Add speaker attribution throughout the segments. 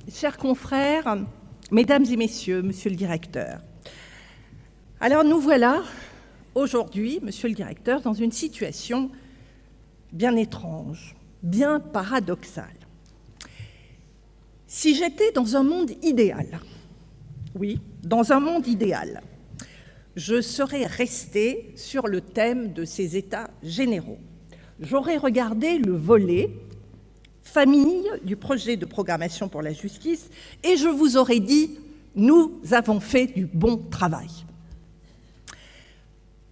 Speaker 1: Chers confrères, mesdames et messieurs, monsieur le directeur, alors nous voilà aujourd'hui, monsieur le directeur, dans une situation bien étrange, bien paradoxale. Si j'étais dans un monde idéal, oui, dans un monde idéal, je serais restée sur le thème de ces états généraux. J'aurais regardé le volet famille du projet de programmation pour la justice et je vous aurais dit « nous avons fait du bon travail ».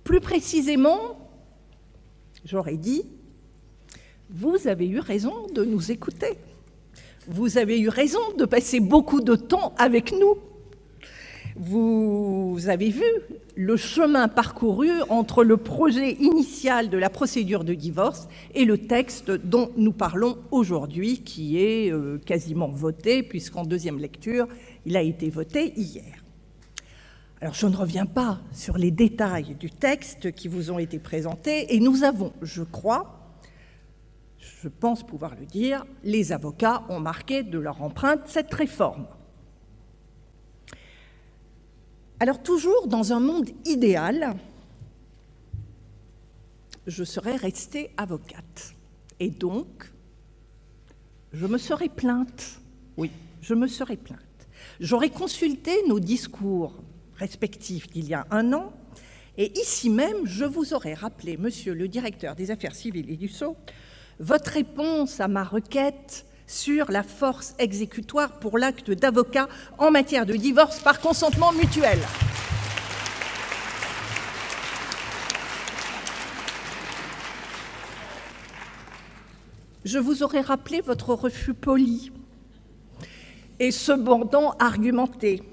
Speaker 1: Plus précisément, j'aurais dit « vous avez eu raison de nous écouter, vous avez eu raison de passer beaucoup de temps avec nous, vous avez vu le chemin parcouru entre le projet initial de la procédure de divorce et le texte dont nous parlons aujourd'hui, qui est quasiment voté, puisqu'en deuxième lecture, il a été voté hier. Alors, je ne reviens pas sur les détails du texte qui vous ont été présentés, et nous avons, je pense pouvoir le dire, les avocats ont marqué de leur empreinte cette réforme. Alors, toujours dans un monde idéal, je serais restée avocate. Et donc, je me serais plainte. Oui, je me serais plainte. J'aurais consulté nos discours respectifs d'il y a un an, et ici même, je vous aurais rappelé, monsieur le directeur des affaires civiles et du Sceau, votre réponse à ma requête sur la force exécutoire pour l'acte d'avocat en matière de divorce par consentement mutuel. Je vous aurais rappelé votre refus poli et cependant argumenté.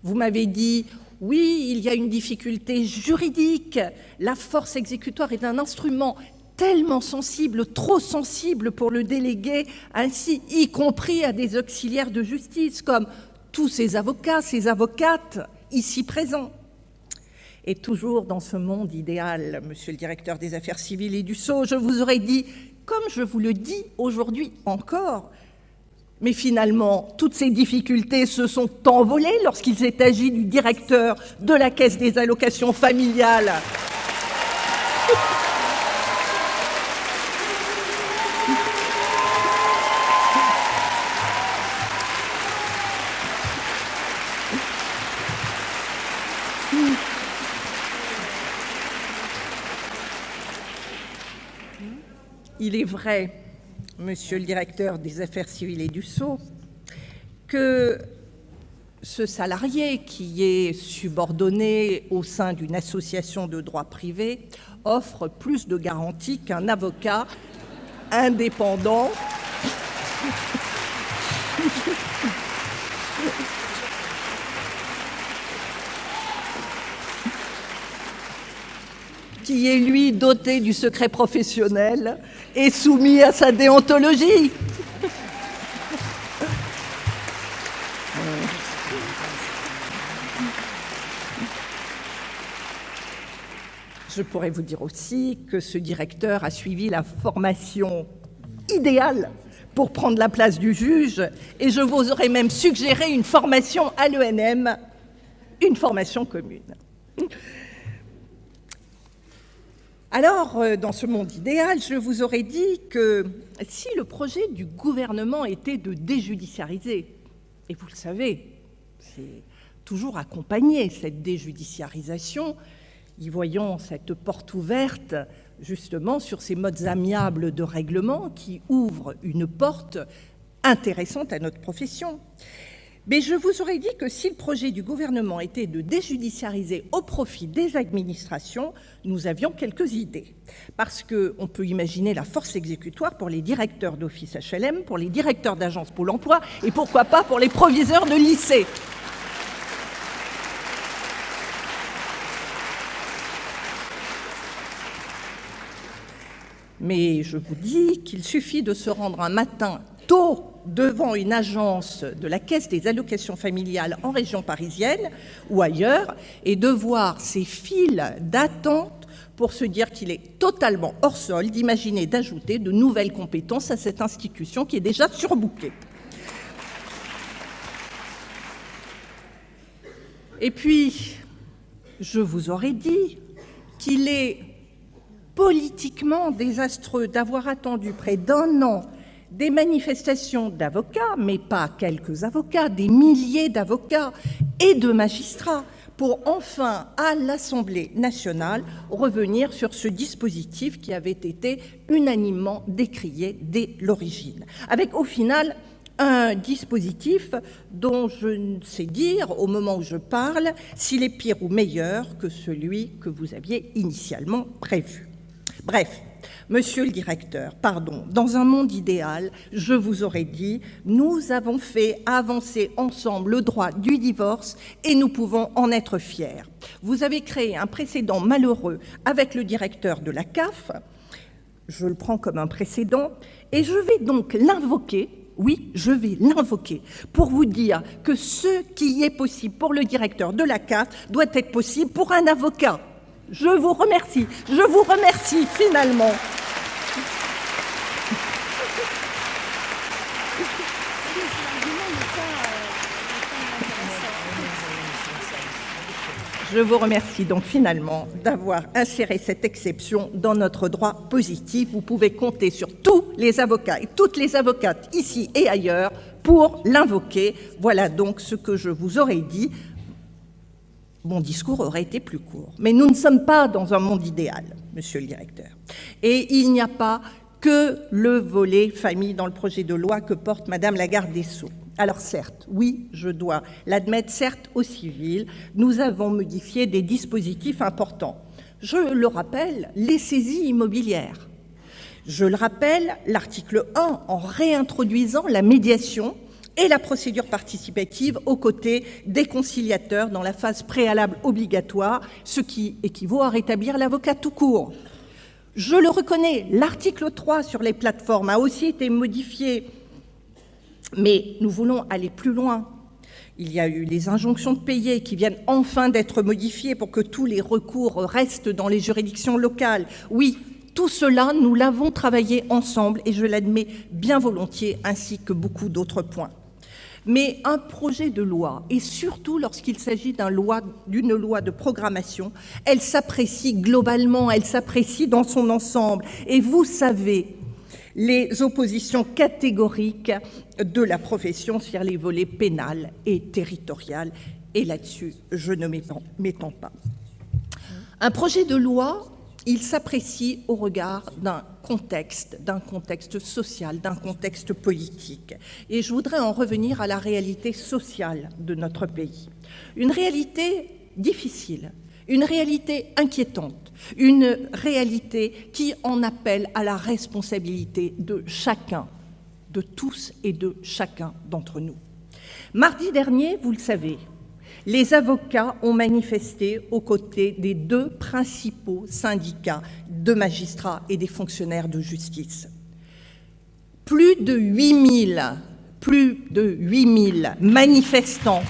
Speaker 1: Vous m'avez dit « oui, il y a une difficulté juridique, la force exécutoire est un instrument tellement sensible, trop sensible pour le déléguer, ainsi y compris à des auxiliaires de justice, comme tous ces avocats, ces avocates ici présents. » Et toujours dans ce monde idéal, monsieur le directeur des affaires civiles et du Sceau, je vous aurais dit, comme je vous le dis aujourd'hui encore, mais finalement, toutes ces difficultés se sont envolées lorsqu'il s'est agi du directeur de la Caisse des allocations familiales. Il est vrai, monsieur le directeur des affaires civiles et du Sceau, que ce salarié qui est subordonné au sein d'une association de droit privé offre plus de garanties qu'un avocat indépendant qui est, lui, doté du secret professionnel et soumis à sa déontologie. Je pourrais vous dire aussi que ce directeur a suivi la formation idéale pour prendre la place du juge, et je vous aurais même suggéré une formation à l'ENM, une formation commune. Alors, dans ce monde idéal, je vous aurais dit que si le projet du gouvernement était de déjudiciariser, et vous le savez, c'est toujours accompagné, cette déjudiciarisation, y voyons cette porte ouverte, justement, sur ces modes amiables de règlement qui ouvrent une porte intéressante à notre profession. Mais je vous aurais dit que si le projet du gouvernement était de déjudiciariser au profit des administrations, nous avions quelques idées. Parce qu'on peut imaginer la force exécutoire pour les directeurs d'office HLM, pour les directeurs d'agence Pôle emploi et pourquoi pas pour les proviseurs de lycée. Mais je vous dis qu'il suffit de se rendre un matin tôt devant une agence de la Caisse des allocations familiales en région parisienne ou ailleurs et de voir ces files d'attente pour se dire qu'il est totalement hors sol d'imaginer d'ajouter de nouvelles compétences à cette institution qui est déjà surbookée. Et puis, je vous aurais dit qu'il est politiquement désastreux d'avoir attendu près d'1 an des manifestations d'avocats, mais pas quelques avocats, des milliers d'avocats et de magistrats, pour enfin, à l'Assemblée nationale, revenir sur ce dispositif qui avait été unanimement décrié dès l'origine, avec au final un dispositif dont je ne sais dire, au moment où je parle, s'il est pire ou meilleur que celui que vous aviez initialement prévu. Bref, monsieur le directeur, pardon, dans un monde idéal, je vous aurais dit, nous avons fait avancer ensemble le droit du divorce et nous pouvons en être fiers. Vous avez créé un précédent malheureux avec le directeur de la CAF, je le prends comme un précédent, et je vais donc l'invoquer, oui, je vais l'invoquer, pour vous dire que ce qui est possible pour le directeur de la CAF doit être possible pour un avocat. Je vous remercie finalement. Je vous remercie donc finalement d'avoir inséré cette exception dans notre droit positif. Vous pouvez compter sur tous les avocats et toutes les avocates ici et ailleurs pour l'invoquer. Voilà donc ce que je vous aurais dit. Mon discours aurait été plus court. Mais nous ne sommes pas dans un monde idéal, monsieur le directeur. Et il n'y a pas que le volet famille dans le projet de loi que porte madame la garde des Sceaux. Alors certes, oui, je dois l'admettre, certes au civil, nous avons modifié des dispositifs importants. Je le rappelle, les saisies immobilières. Je le rappelle, l'article 1, en réintroduisant la médiation et la procédure participative aux côtés des conciliateurs dans la phase préalable obligatoire, ce qui équivaut à rétablir l'avocat tout court. Je le reconnais, l'article 3 sur les plateformes a aussi été modifié, mais nous voulons aller plus loin. Il y a eu les injonctions de payer qui viennent enfin d'être modifiées pour que tous les recours restent dans les juridictions locales. Oui, tout cela, nous l'avons travaillé ensemble et je l'admets bien volontiers, ainsi que beaucoup d'autres points. Mais un projet de loi, et surtout lorsqu'il s'agit d'une loi de programmation, elle s'apprécie globalement, elle s'apprécie dans son ensemble. Et vous savez, les oppositions catégoriques de la profession sur les volets pénal et territorial, et là-dessus, je ne m'étends pas. Un projet de loi, il s'apprécie au regard d'un contexte social, d'un contexte politique. Et je voudrais en revenir à la réalité sociale de notre pays. Une réalité difficile, une réalité inquiétante, une réalité qui en appelle à la responsabilité de chacun, de tous et de chacun d'entre nous. Mardi dernier, vous le savez, les avocats ont manifesté aux côtés des 2 principaux syndicats de magistrats et des fonctionnaires de justice. Plus de 8000 manifestants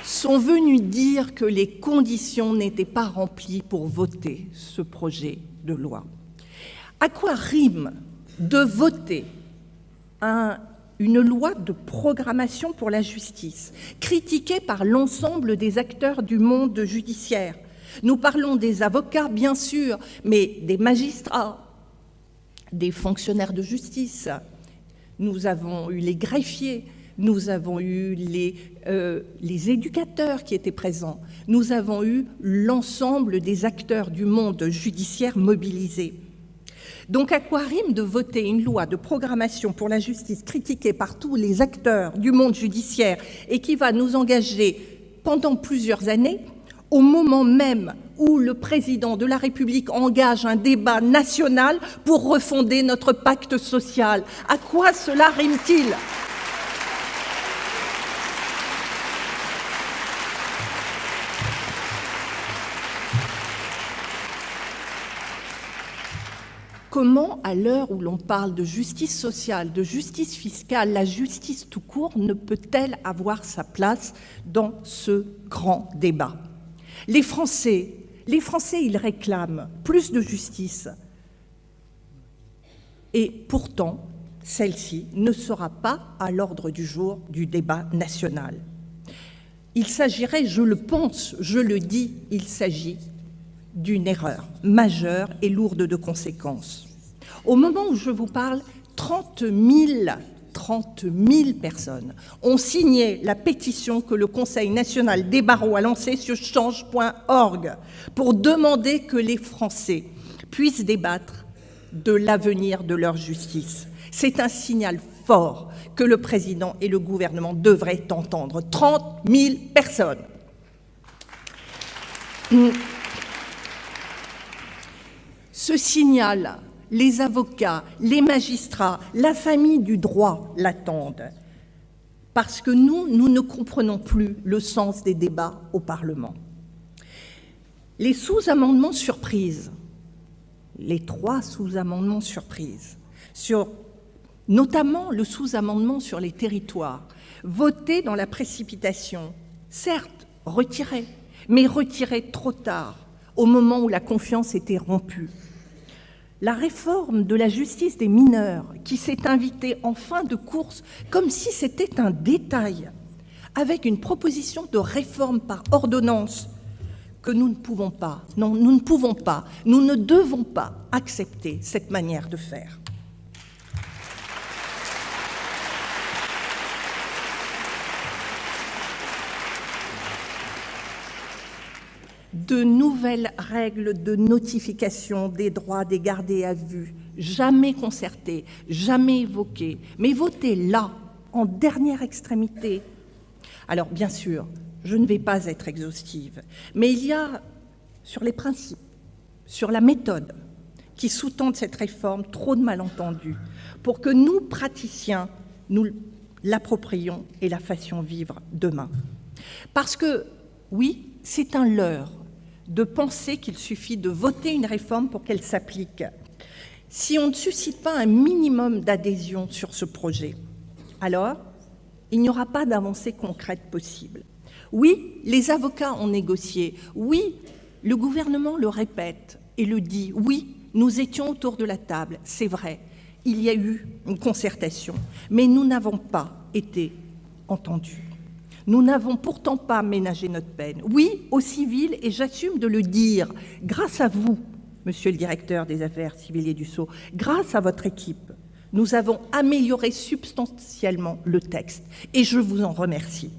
Speaker 1: sont venus dire que les conditions n'étaient pas remplies pour voter ce projet de loi. À quoi rime de voter une loi de programmation pour la justice, critiquée par l'ensemble des acteurs du monde judiciaire? Nous parlons des avocats, bien sûr, mais des magistrats, des fonctionnaires de justice. Nous avons eu les greffiers, nous avons eu les éducateurs qui étaient présents, nous avons eu l'ensemble des acteurs du monde judiciaire mobilisés. Donc à quoi rime de voter une loi de programmation pour la justice critiquée par tous les acteurs du monde judiciaire et qui va nous engager pendant plusieurs années, au moment même où le président de la République engage un débat national pour refonder notre pacte social? À quoi cela rime-t-il? Comment, à l'heure où l'on parle de justice sociale, de justice fiscale, la justice tout court ne peut-elle avoir sa place dans ce grand débat? Les Français, ils réclament plus de justice. Et pourtant, celle-ci ne sera pas à l'ordre du jour du débat national. Il s'agirait, je le pense, je le dis, il s'agit d'une erreur majeure et lourde de conséquences. Au moment où je vous parle, 30 000 personnes ont signé la pétition que le Conseil national des barreaux a lancée sur change.org pour demander que les Français puissent débattre de l'avenir de leur justice. C'est un signal fort que le président et le gouvernement devraient entendre. 30 000 personnes. Ce signal, les avocats, les magistrats, la famille du droit l'attendent. Parce que nous ne comprenons plus le sens des débats au Parlement. Les sous-amendements surprises, les 3 sous-amendements surprises, notamment le sous-amendement sur les territoires, voté dans la précipitation, certes retiré, mais retiré trop tard, au moment où la confiance était rompue. La réforme de la justice des mineurs, qui s'est invitée en fin de course, comme si c'était un détail, avec une proposition de réforme par ordonnance, que nous ne pouvons pas, non, nous ne pouvons pas, nous ne devons pas accepter cette manière de faire. De nouvelles règles de notification des droits des gardés à vue, jamais concertées, jamais évoquées, mais votées là, en dernière extrémité. Alors, bien sûr, je ne vais pas être exhaustive, mais il y a, sur les principes, sur la méthode qui sous-tendent cette réforme, trop de malentendus pour que nous, praticiens, nous l'approprions et la fassions vivre demain. Parce que, oui, c'est un leurre de penser qu'il suffit de voter une réforme pour qu'elle s'applique. Si on ne suscite pas un minimum d'adhésion sur ce projet, alors il n'y aura pas d'avancée concrète possible. Oui, les avocats ont négocié. Oui, le gouvernement le répète et le dit. Oui, nous étions autour de la table, c'est vrai. Il y a eu une concertation, mais nous n'avons pas été entendus. Nous n'avons pourtant pas ménagé notre peine. Oui, au civil, et j'assume de le dire, grâce à vous, monsieur le directeur des affaires civiles et du Sceau, grâce à votre équipe, nous avons amélioré substantiellement le texte, et je vous en remercie.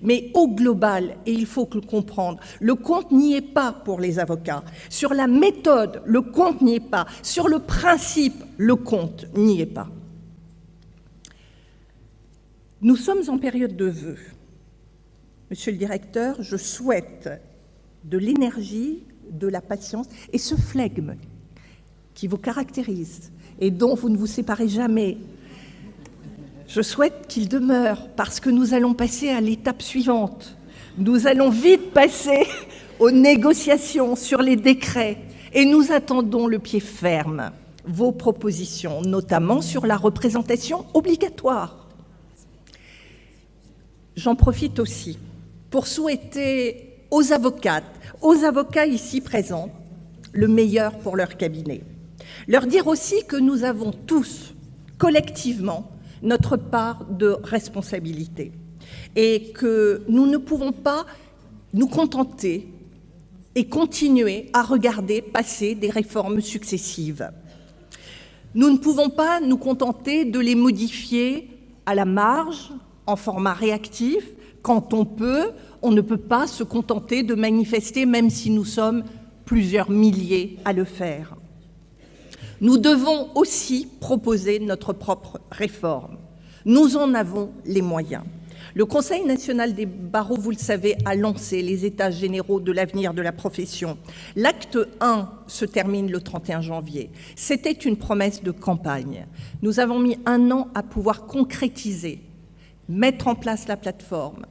Speaker 1: Mais au global, et il faut le comprendre, le compte n'y est pas pour les avocats. Sur la méthode, le compte n'y est pas. Sur le principe, le compte n'y est pas. Nous sommes en période de vœux. Monsieur le directeur, je souhaite de l'énergie, de la patience et ce flegme qui vous caractérise et dont vous ne vous séparez jamais. Je souhaite qu'il demeure parce que nous allons passer à l'étape suivante. Nous allons vite passer aux négociations sur les décrets et nous attendons le pied ferme vos propositions, notamment sur la représentation obligatoire. J'en profite aussi pour souhaiter aux avocats ici présents, le meilleur pour leur cabinet. Leur dire aussi que nous avons tous, collectivement, notre part de responsabilité et que nous ne pouvons pas nous contenter et continuer à regarder passer des réformes successives. Nous ne pouvons pas nous contenter de les modifier à la marge, en format réactif. Quand on ne peut pas se contenter de manifester, même si nous sommes plusieurs milliers à le faire. Nous devons aussi proposer notre propre réforme. Nous en avons les moyens. Le Conseil national des barreaux, vous le savez, a lancé les États généraux de l'avenir de la profession. L'acte 1 se termine le 31 janvier. C'était une promesse de campagne. Nous avons mis 1 an à pouvoir concrétiser, mettre en place la plateforme,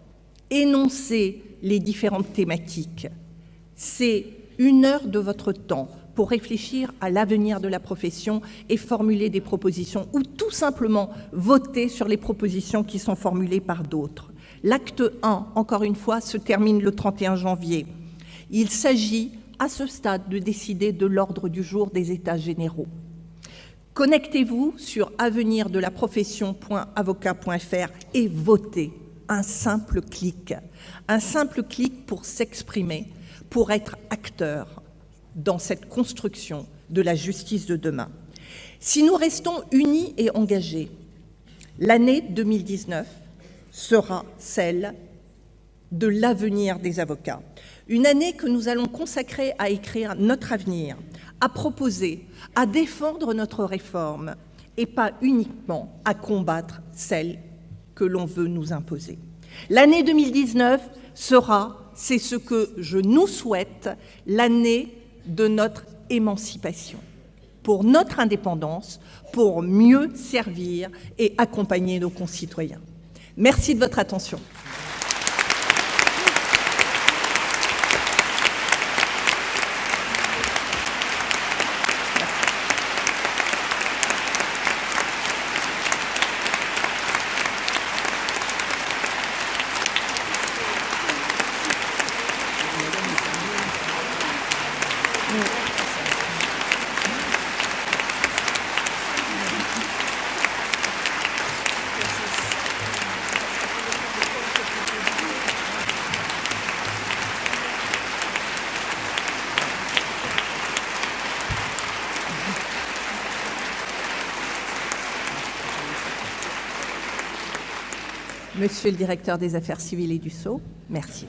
Speaker 1: énoncer les différentes thématiques. C'est 1 heure de votre temps pour réfléchir à l'avenir de la profession et formuler des propositions ou tout simplement voter sur les propositions qui sont formulées par d'autres. L'acte 1, encore une fois, se termine le 31 janvier. Il s'agit à ce stade de décider de l'ordre du jour des États généraux. Connectez-vous sur avenir-de-la-profession.avocat.fr et votez. Un simple clic pour s'exprimer, pour être acteur dans cette construction de la justice de demain. Si nous restons unis et engagés, l'année 2019 sera celle de l'avenir des avocats. Une année que nous allons consacrer à écrire notre avenir, à proposer, à défendre notre réforme et pas uniquement à combattre celle que l'on veut nous imposer. L'année 2019 sera, c'est ce que je nous souhaite, l'année de notre émancipation, pour notre indépendance, pour mieux servir et accompagner nos concitoyens. Merci de votre attention. Monsieur le directeur des Affaires civiles et du Sceau, merci.